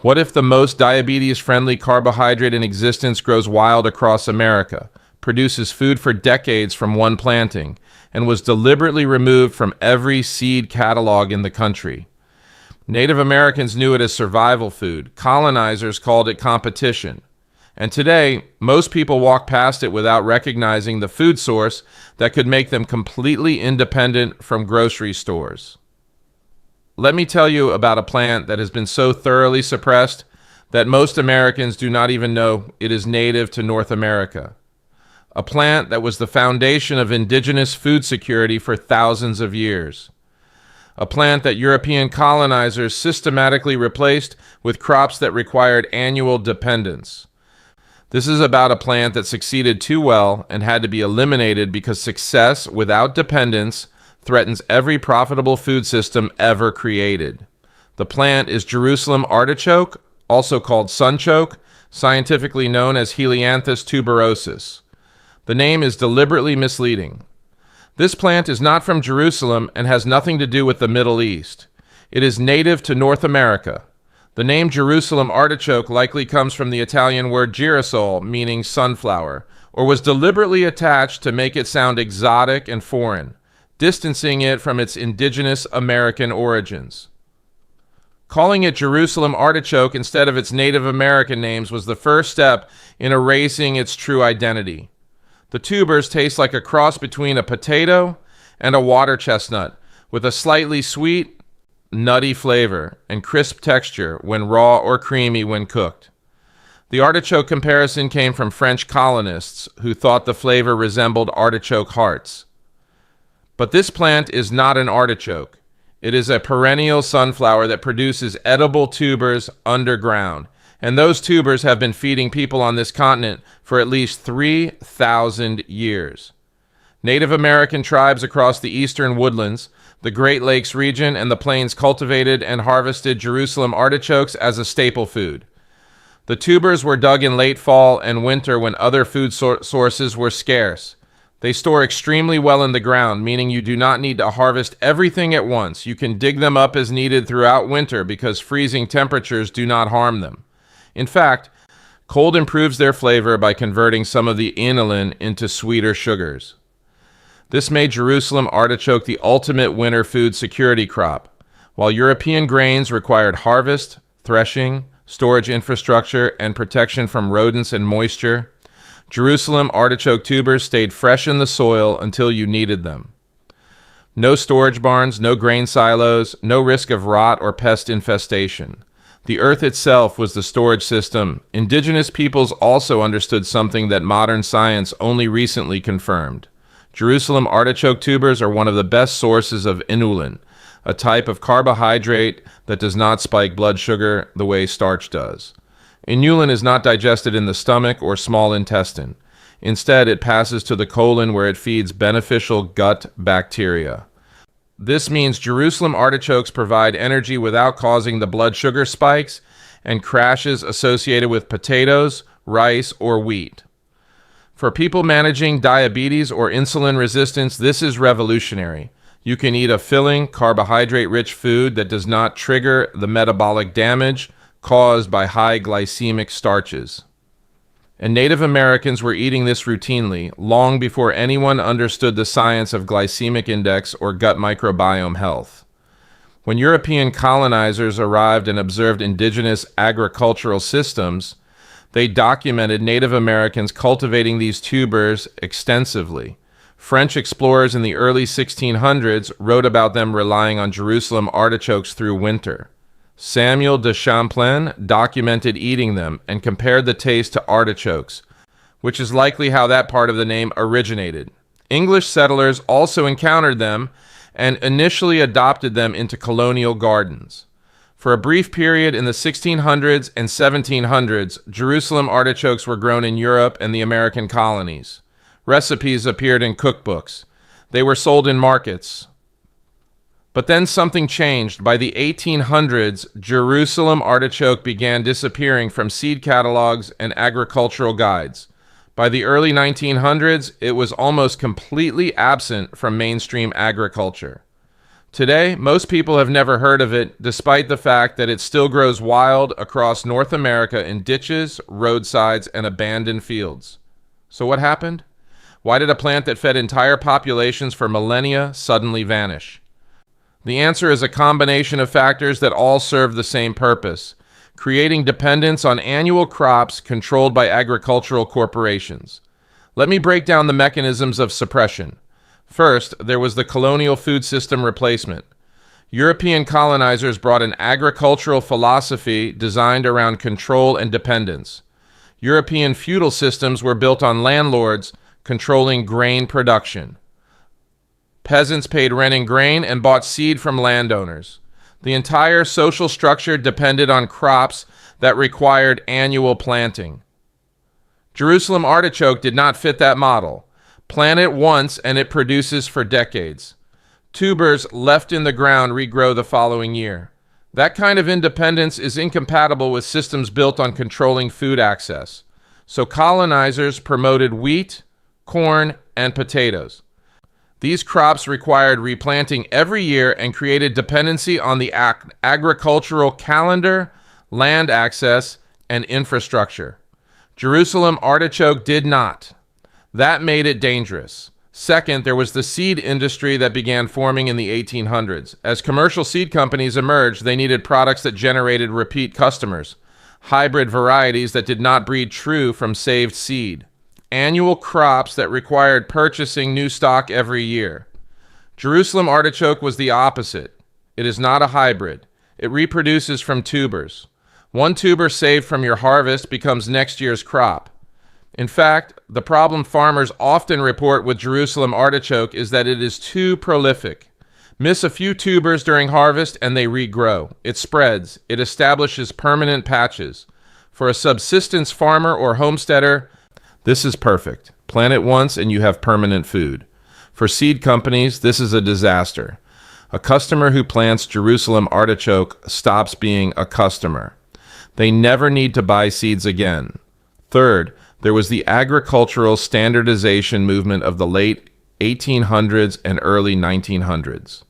What if the most diabetes-friendly carbohydrate in existence grows wild across America, produces food for decades from one planting, and was deliberately removed from every seed catalog in the country? Native Americans knew it as survival food. Colonizers called it competition. And today, most people walk past it without recognizing the food source that could make them completely independent from grocery stores. Let me tell you about a plant that has been so thoroughly suppressed that most Americans do not even know it is native to North America. A plant that was the foundation of indigenous food security for thousands of years. A plant that European colonizers systematically replaced with crops that required annual dependence. This is about a plant that succeeded too well and had to be eliminated because success without dependence threatens every profitable food system ever created. The plant is Jerusalem artichoke, also called sunchoke, scientifically known as Helianthus tuberosus. The name is deliberately misleading. This plant is not from Jerusalem and has nothing to do with the Middle East. It is native to North America. The name Jerusalem artichoke likely comes from the Italian word girasole, meaning sunflower, or was deliberately attached to make it sound exotic and foreign, distancing it from its indigenous American origins. Calling it Jerusalem artichoke instead of its Native American names was the first step in erasing its true identity. The tubers taste like a cross between a potato and a water chestnut, with a slightly sweet, nutty flavor and crisp texture when raw or creamy when cooked. The artichoke comparison came from French colonists who thought the flavor resembled artichoke hearts. But this plant is not an artichoke. It is a perennial sunflower that produces edible tubers underground, and those tubers have been feeding people on this continent for at least 3,000 years. Native American tribes across the eastern woodlands, the Great Lakes region, and the plains cultivated and harvested Jerusalem artichokes as a staple food. The tubers were dug in late fall and winter when other food sources were scarce. They store extremely well in the ground, meaning you do not need to harvest everything at once. You can dig them up as needed throughout winter because freezing temperatures do not harm them. In fact, cold improves their flavor by converting some of the inulin into sweeter sugars. This made Jerusalem artichoke the ultimate winter food security crop. While European grains required harvest, threshing, storage infrastructure, and protection from rodents and moisture, Jerusalem artichoke tubers stayed fresh in the soil until you needed them. No storage barns, no grain silos, no risk of rot or pest infestation. The earth itself was the storage system. Indigenous peoples also understood something that modern science only recently confirmed. Jerusalem artichoke tubers are one of the best sources of inulin, a type of carbohydrate that does not spike blood sugar the way starch does. Inulin is not digested in the stomach or small intestine. Instead, it passes to the colon where it feeds beneficial gut bacteria. This means Jerusalem artichokes provide energy without causing the blood sugar spikes and crashes associated with potatoes, rice, or wheat. For people managing diabetes or insulin resistance, this is revolutionary. You can eat a filling, carbohydrate-rich food that does not trigger the metabolic damage caused by high glycemic starches. And Native Americans were eating this routinely long before anyone understood the science of glycemic index or gut microbiome health. When European colonizers arrived and observed indigenous agricultural systems, they documented Native Americans cultivating these tubers extensively. French explorers in the early 1600s wrote about them relying on Jerusalem artichokes through winter. Samuel de Champlain documented eating them and compared the taste to artichokes, which is likely how that part of the name originated. English settlers also encountered them and initially adopted them into colonial gardens. For a brief period in the 1600s and 1700s, Jerusalem artichokes were grown in Europe and the American colonies. Recipes appeared in cookbooks. They were sold in markets. But then something changed. By the 1800s, Jerusalem artichoke began disappearing from seed catalogs and agricultural guides. By the early 1900s, it was almost completely absent from mainstream agriculture. Today, most people have never heard of it, despite the fact that it still grows wild across North America in ditches, roadsides, and abandoned fields. So what happened? Why did a plant that fed entire populations for millennia suddenly vanish? The answer is a combination of factors that all serve the same purpose: creating dependence on annual crops controlled by agricultural corporations. Let me break down the mechanisms of suppression. First, there was the colonial food system replacement. European colonizers brought an agricultural philosophy designed around control and dependence. European feudal systems were built on landlords controlling grain production. Peasants paid rent in grain and bought seed from landowners. The entire social structure depended on crops that required annual planting. Jerusalem artichoke did not fit that model. Plant it once and it produces for decades. Tubers left in the ground regrow the following year. That kind of independence is incompatible with systems built on controlling food access. So colonizers promoted wheat, corn, and potatoes. These crops required replanting every year and created dependency on the agricultural calendar, land access, and infrastructure. Jerusalem artichoke did not. That made it dangerous. Second, there was the seed industry that began forming in the 1800s. As commercial seed companies emerged, they needed products that generated repeat customers, hybrid varieties that did not breed true from saved seed, annual crops that required purchasing new stock every year. Jerusalem artichoke was the opposite. It is not a hybrid. It reproduces from tubers. One tuber saved from your harvest becomes next year's crop. In fact, the problem farmers often report with Jerusalem artichoke is that it is too prolific. Miss a few tubers during harvest and they regrow. It spreads. It establishes permanent patches. For a subsistence farmer or homesteader, this is perfect. Plant it once and you have permanent food. For seed companies, this is a disaster. A customer who plants Jerusalem artichoke stops being a customer. They never need to buy seeds again. Third, there was the agricultural standardization movement of the late 1800s and early 1900s.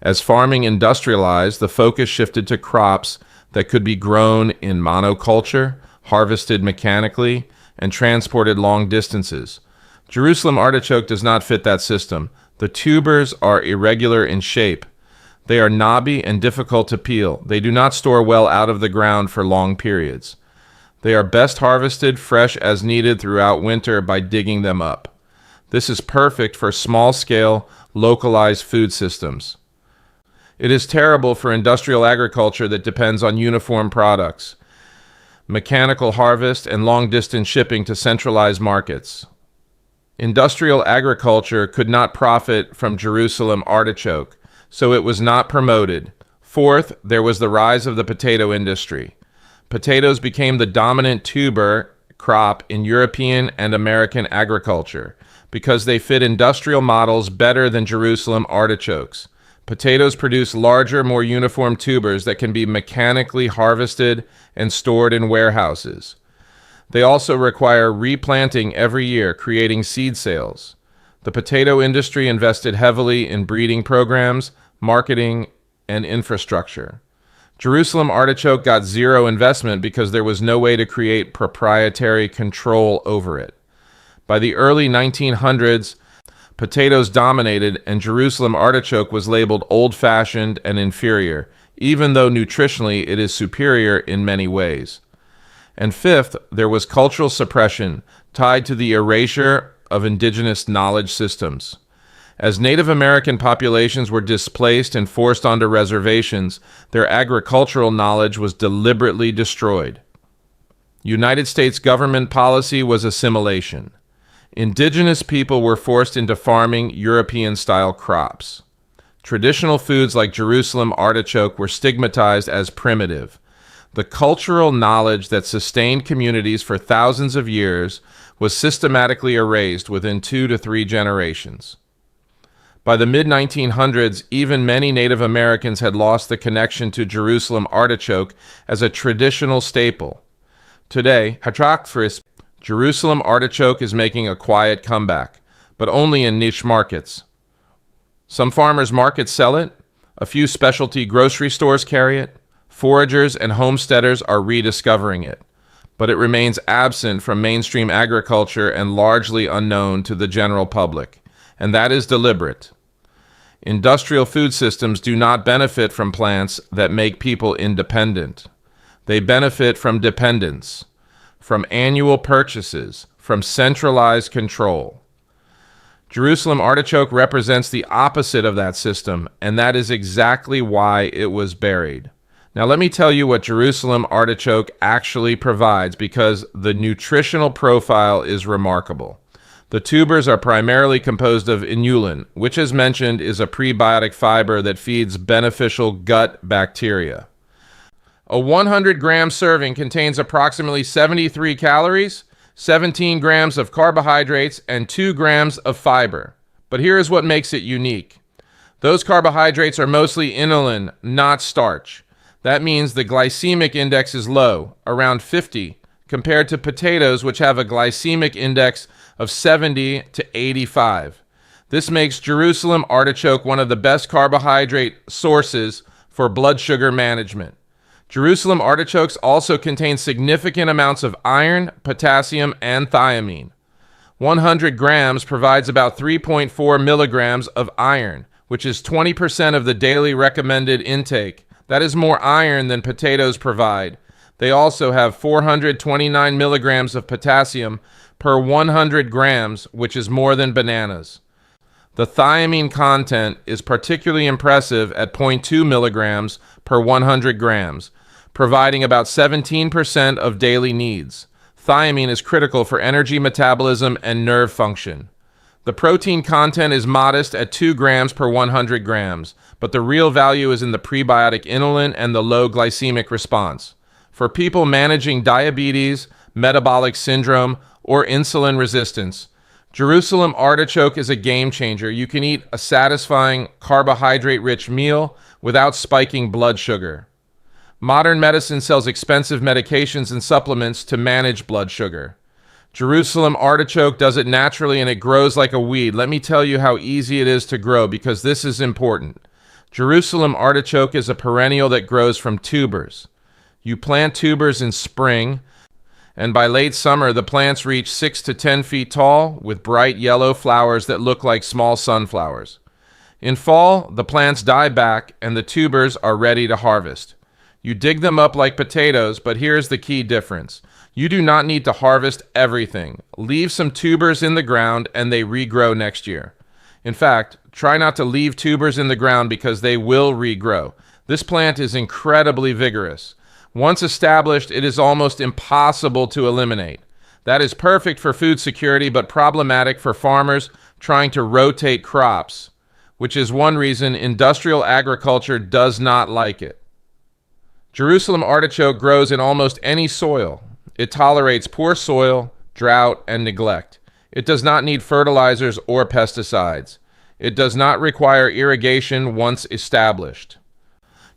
As farming industrialized, the focus shifted to crops that could be grown in monoculture, harvested mechanically, and transported long distances. Jerusalem artichoke does not fit that system. The tubers are irregular in shape. They are knobby and difficult to peel. They do not store well out of the ground for long periods. They are best harvested fresh as needed throughout winter by digging them up. This is perfect for small-scale, localized food systems. It is terrible for industrial agriculture that depends on uniform products, mechanical harvest, and long-distance shipping to centralized markets. Industrial agriculture could not profit from Jerusalem artichoke, so it was not promoted. Fourth, there was the rise of the potato industry. Potatoes became the dominant tuber crop in European and American agriculture because they fit industrial models better than Jerusalem artichokes. Potatoes produce larger, more uniform tubers that can be mechanically harvested and stored in warehouses. They also require replanting every year, creating seed sales. The potato industry invested heavily in breeding programs, marketing, and infrastructure. Jerusalem artichoke got zero investment because there was no way to create proprietary control over it. By the early 1900s, potatoes dominated and Jerusalem artichoke was labeled old-fashioned and inferior, even though nutritionally it is superior in many ways. And fifth, there was cultural suppression tied to the erasure of indigenous knowledge systems. As Native American populations were displaced and forced onto reservations, their agricultural knowledge was deliberately destroyed. United States government policy was assimilation. Indigenous people were forced into farming European-style crops. Traditional foods like Jerusalem artichoke were stigmatized as primitive. The cultural knowledge that sustained communities for thousands of years was systematically erased within 2 to 3 generations. By the mid-1900s, even many Native Americans had lost the connection to Jerusalem artichoke as a traditional staple. Today, Jerusalem artichoke is making a quiet comeback, but only in niche markets. Some farmers' markets sell it, A few specialty grocery stores carry it. Foragers and homesteaders are rediscovering it, but it remains absent from mainstream agriculture and largely unknown to the general public, and that is deliberate. Industrial food systems do not benefit from plants that make people independent. They benefit from dependence, from annual purchases, from centralized control. Jerusalem artichoke represents the opposite of that system, and that is exactly why it was buried. Now let me tell you what Jerusalem artichoke actually provides, because the nutritional profile is remarkable. The tubers are primarily composed of inulin, which as mentioned is a prebiotic fiber that feeds beneficial gut bacteria. A 100-gram serving contains approximately 73 calories, 17 grams of carbohydrates, and 2 grams of fiber. But here is what makes it unique. Those carbohydrates are mostly inulin, not starch. That means the glycemic index is low, around 50, compared to potatoes, which have a glycemic index of 70 to 85. This makes Jerusalem artichoke one of the best carbohydrate sources for blood sugar management. Jerusalem artichokes also contain significant amounts of iron, potassium, and thiamine. 100 grams provides about 3.4 milligrams of iron, which is 20% of the daily recommended intake. That is more iron than potatoes provide. They also have 429 milligrams of potassium per 100 grams, which is more than bananas. The thiamine content is particularly impressive at 0.2 milligrams per 100 grams, providing about 17% of daily needs. Thiamine is critical for energy metabolism and nerve function. The protein content is modest at 2 grams per 100 grams, but the real value is in the prebiotic inulin and the low glycemic response. For people managing diabetes, metabolic syndrome, or insulin resistance, Jerusalem artichoke is a game changer. You can eat a satisfying carbohydrate-rich meal without spiking blood sugar. Modern medicine sells expensive medications and supplements to manage blood sugar. Jerusalem artichoke does it naturally, and it grows like a weed. Let me tell you how easy it is to grow, because this is important. Jerusalem artichoke is a perennial that grows from tubers. You plant tubers in spring, and by late summer, the plants reach 6 to 10 feet tall with bright yellow flowers that look like small sunflowers. In fall, the plants die back and the tubers are ready to harvest. You dig them up like potatoes, but here's the key difference. You do not need to harvest everything. Leave some tubers in the ground and they regrow next year. In fact, try not to leave tubers in the ground because they will regrow. This plant is incredibly vigorous. Once established, it is almost impossible to eliminate. That is perfect for food security, but problematic for farmers trying to rotate crops, which is one reason industrial agriculture does not like it. Jerusalem artichoke grows in almost any soil. It tolerates poor soil, drought, and neglect. It does not need fertilizers or pesticides. It does not require irrigation once established.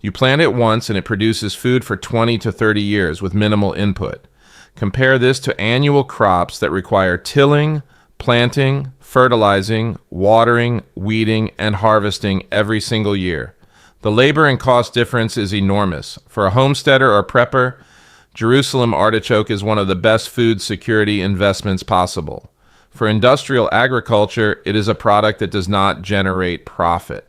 You plant it once and it produces food for 20 to 30 years with minimal input. Compare this to annual crops that require tilling, planting, fertilizing, watering, weeding, and harvesting every single year. The labor and cost difference is enormous. For a homesteader or prepper, Jerusalem artichoke is one of the best food security investments possible. For industrial agriculture, it is a product that does not generate profit.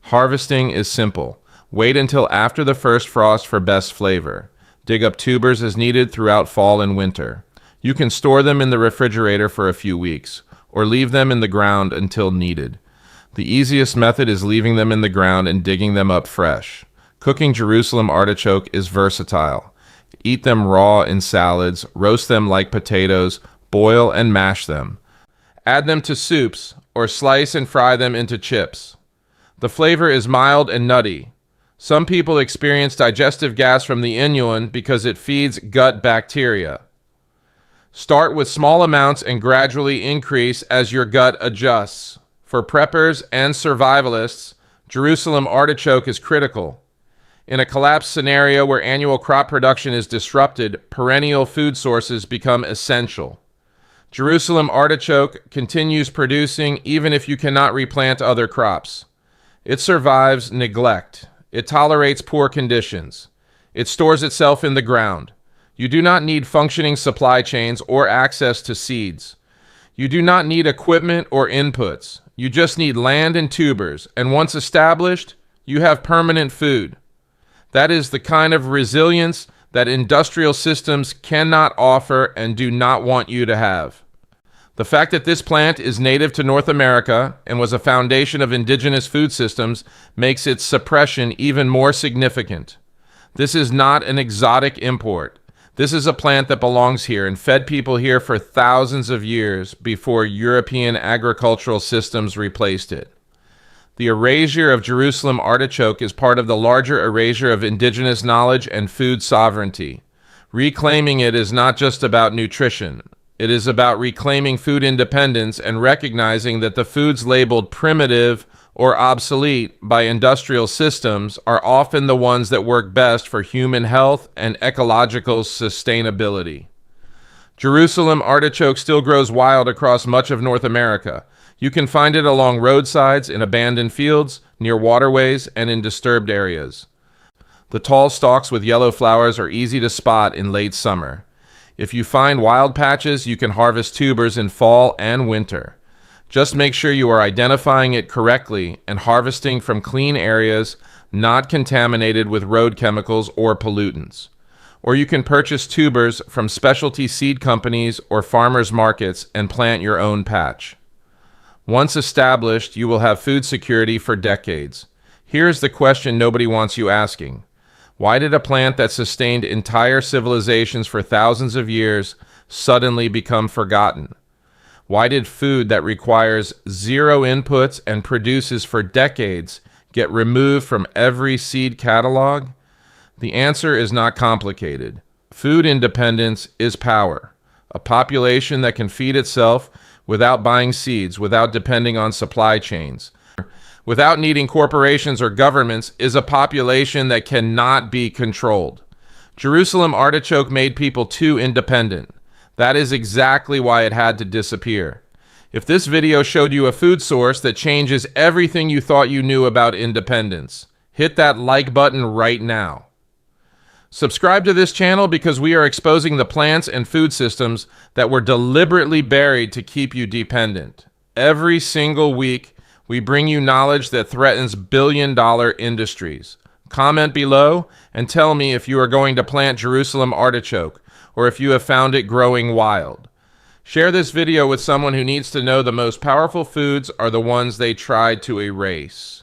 Harvesting is simple. Wait until after the first frost for best flavor. Dig up tubers as needed throughout fall and winter. You can store them in the refrigerator for a few weeks, or leave them in the ground until needed. The easiest method is leaving them in the ground and digging them up fresh. Cooking Jerusalem artichoke is versatile. Eat them raw in salads, roast them like potatoes, boil and mash them. Add them to soups, or slice and fry them into chips. The flavor is mild and nutty. Some people experience digestive gas from the inulin because it feeds gut bacteria. Start with small amounts and gradually increase as your gut adjusts. For preppers and survivalists, Jerusalem artichoke is critical. In a collapse scenario where annual crop production is disrupted, perennial food sources become essential. Jerusalem artichoke continues producing even if you cannot replant other crops. It survives neglect. It tolerates poor conditions. It stores itself in the ground. You do not need functioning supply chains or access to seeds. You do not need equipment or inputs. You just need land and tubers, and once established, you have permanent food. That is the kind of resilience that industrial systems cannot offer and do not want you to have. The fact that this plant is native to North America and was a foundation of indigenous food systems makes its suppression even more significant. This is not an exotic import. This is a plant that belongs here and fed people here for thousands of years before European agricultural systems replaced it. The erasure of Jerusalem artichoke is part of the larger erasure of indigenous knowledge and food sovereignty. Reclaiming it is not just about nutrition. It is about reclaiming food independence and recognizing that the foods labeled primitive or obsolete by industrial systems are often the ones that work best for human health and ecological sustainability. Jerusalem artichoke still grows wild across much of North America. You can find it along roadsides, in abandoned fields, near waterways, and in disturbed areas. The tall stalks with yellow flowers are easy to spot in late summer. If you find wild patches, you can harvest tubers in fall and winter. Just make sure you are identifying it correctly and harvesting from clean areas not contaminated with road chemicals or pollutants. Or you can purchase tubers from specialty seed companies or farmers markets and plant your own patch. Once established, you will have food security for decades. Here's the question nobody wants you asking. Why did a plant that sustained entire civilizations for thousands of years suddenly become forgotten? Why did food that requires zero inputs and produces for decades get removed from every seed catalog? The answer is not complicated. Food independence is power. A population that can feed itself without buying seeds, without depending on supply chains, without needing corporations or governments, is a population that cannot be controlled. Jerusalem artichoke made people too independent. That is exactly why it had to disappear. If this video showed you a food source that changes everything you thought you knew about independence, hit that like button right now. Subscribe to this channel because we are exposing the plants and food systems that were deliberately buried to keep you dependent. Every single week, we bring you knowledge that threatens billion-dollar industries. Comment below and tell me if you are going to plant Jerusalem artichoke or if you have found it growing wild. Share this video with someone who needs to know the most powerful foods are the ones they tried to erase.